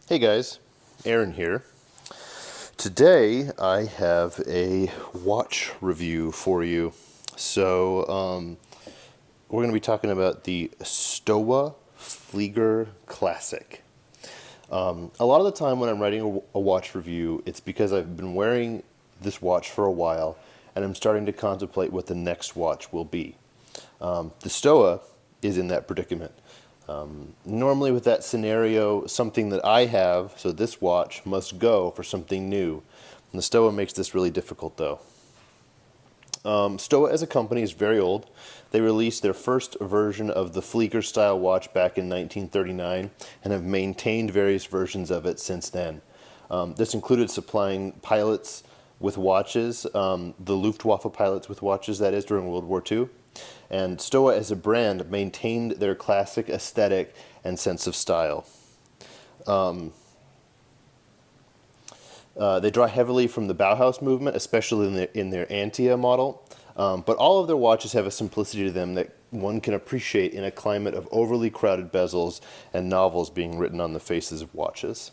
Hey guys, Aaron here. Today I have a watch review for you. We're going to be talking about the Stowa Flieger Klassik. A lot of the time when I'm writing a watch review, it's because I've been wearing this watch for a while and I'm starting to contemplate what the next watch will be. The Stowa is in that predicament. Normally with that scenario, something that I have, so this watch, must go for something new. And the Stowa makes this really difficult though. Stowa as a company is very old. They released their first version of the Flieger style watch back in 1939 and have maintained various versions of it since then. This included supplying pilots with watches, the Luftwaffe pilots with watches, that is, during World War II. And Stowa as a brand maintained their classic aesthetic and sense of style. They draw heavily from the Bauhaus movement, especially in their Antia model. But all of their watches have a simplicity to them that one can appreciate in a climate of overly crowded bezels and novels being written on the faces of watches.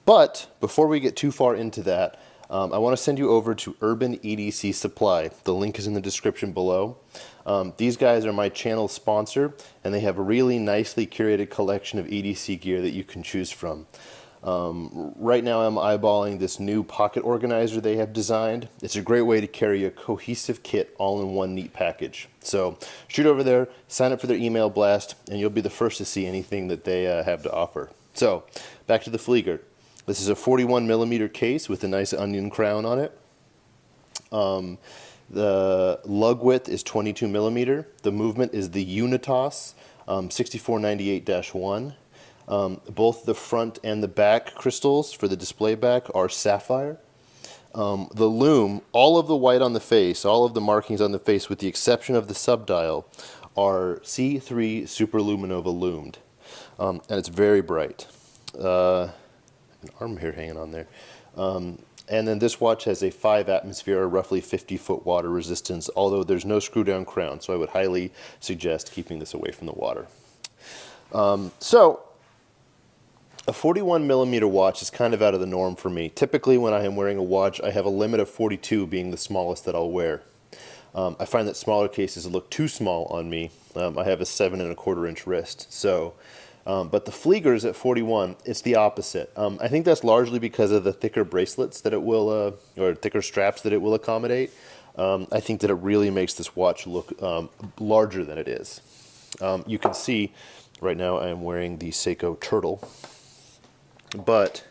But before we get too far into that, I want to send you over to Urban EDC Supply. The link is in the description below. These guys are my channel sponsor, and they have a really nicely curated collection of EDC gear that you can choose from. Right now I'm eyeballing this new pocket organizer they have designed. It's a great way to carry a cohesive kit all in one neat package. So shoot over there, sign up for their email blast, and you'll be the first to see anything that they have to offer. So back to the Flieger. This is a 41mm case with a nice onion crown on it. The lug width is 22mm. The movement is the Unitas 6498-1. Both the front and the back crystals for the display back are sapphire. The lume, all of the white on the face, all of the markings on the face with the exception of the subdial, are C3 Superluminova lumed. And it's very bright. An arm hair hanging on there. And then this watch has a 5 atmosphere or roughly 50-foot water resistance, although there's no screw down crown, so I would highly suggest keeping this away from the water. A 41mm watch is kind of out of the norm for me. Typically when I am wearing a watch, I have a limit of 42 being the smallest that I'll wear. I find that smaller cases look too small on me. I have a 7¼ inch wrist, but the Flieger's at 41, it's the opposite. I think that's largely because of the thicker bracelets that it will, or thicker straps that it will accommodate. I think that it really makes this watch look larger than it is. You can see right now I am wearing the Seiko Turtle, but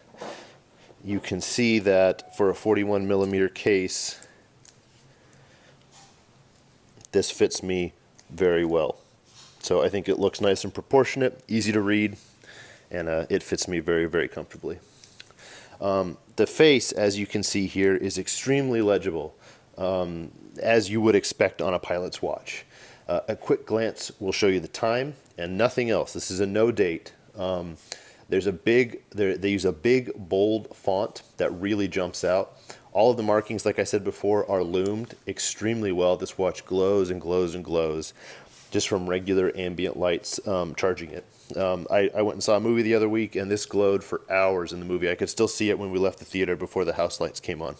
you can see that for a 41mm case, this fits me very well. So I think it looks nice and proportionate, easy to read, and it fits me very, very comfortably. The face, as you can see here, is extremely legible, as you would expect on a pilot's watch. A quick glance will show you the time and nothing else. This is a no date. They use a big, bold font that really jumps out. All of the markings, like I said before, are loomed extremely well. This watch glows and glows and glows just from regular ambient lights charging it. I went and saw a movie the other week, and this glowed for hours in the movie. I could still see it when we left the theater before the house lights came on.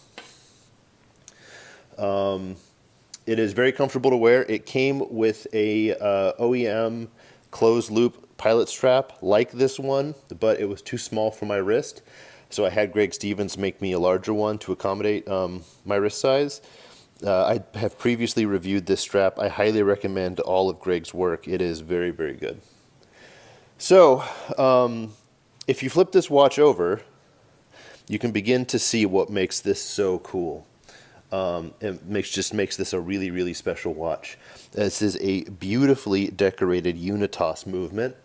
It is very comfortable to wear. It came with a OEM closed loop pilot strap like this one, but it was too small for my wrist. So I had Greg Stevens make me a larger one to accommodate my wrist size. I have previously reviewed this strap. I highly recommend all of Greg's work. It is very, very good. So if you flip this watch over, you can begin to see what makes this so cool. It just makes this a really, really special watch. This is a beautifully decorated Unitas movement.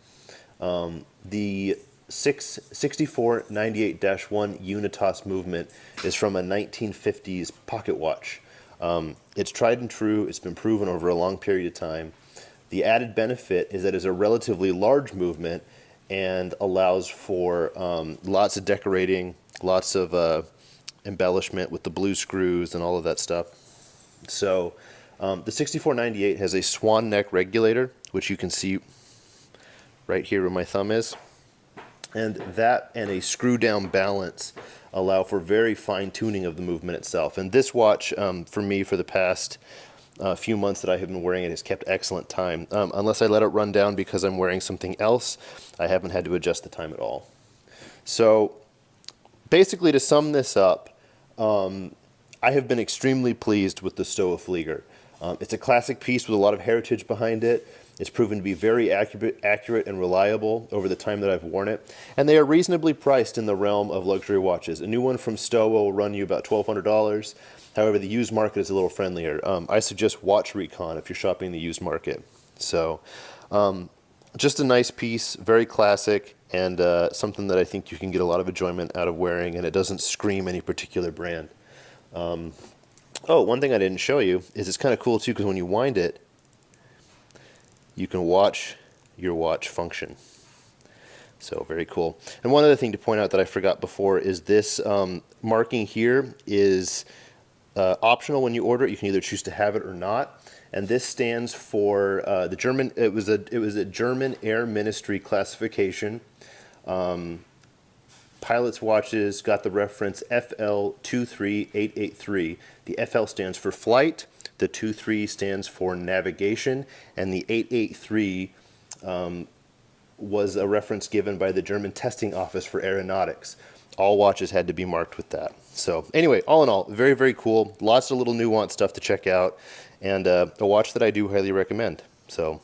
The 6498-1 Unitas movement is from a 1950s pocket watch. It's tried and true. It's been proven over a long period of time. The added benefit is that it's a relatively large movement and allows for lots of decorating, lots of embellishment with the blue screws and all of that stuff. So the 6498 has a swan neck regulator, which you can see right here where my thumb is. And that and a screw down balance allow for very fine tuning of the movement itself. And this watch, for me, for the past few months that I have been wearing it, has kept excellent time. Unless I let it run down because I'm wearing something else, I haven't had to adjust the time at all. So basically, to sum this up, I have been extremely pleased with the Stowa Flieger. It's a classic piece with a lot of heritage behind it. It's proven to be very accurate and reliable over the time that I've worn it. And they are reasonably priced in the realm of luxury watches. A new one from Stowa will run you about $1,200. However, the used market is a little friendlier. I suggest Watch Recon if you're shopping the used market. So, just a nice piece, very classic, and something that I think you can get a lot of enjoyment out of wearing, and it doesn't scream any particular brand. Oh, one thing I didn't show you is it's kind of cool too, because when you wind it, you can watch your watch function. So very cool. And one other thing to point out that I forgot before is this marking here is optional when you order it. You can either choose to have it or not. And this stands for the German. It was a German Air Ministry classification. Pilot's watches got the reference FL23883. The FL stands for flight, the 23 stands for navigation, and the 883 was a reference given by the German Testing Office for Aeronautics. All watches had to be marked with that. So anyway, all in all, very, very cool. Lots of little nuanced stuff to check out, and a watch that I do highly recommend. So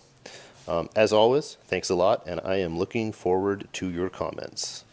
as always, thanks a lot, and I am looking forward to your comments.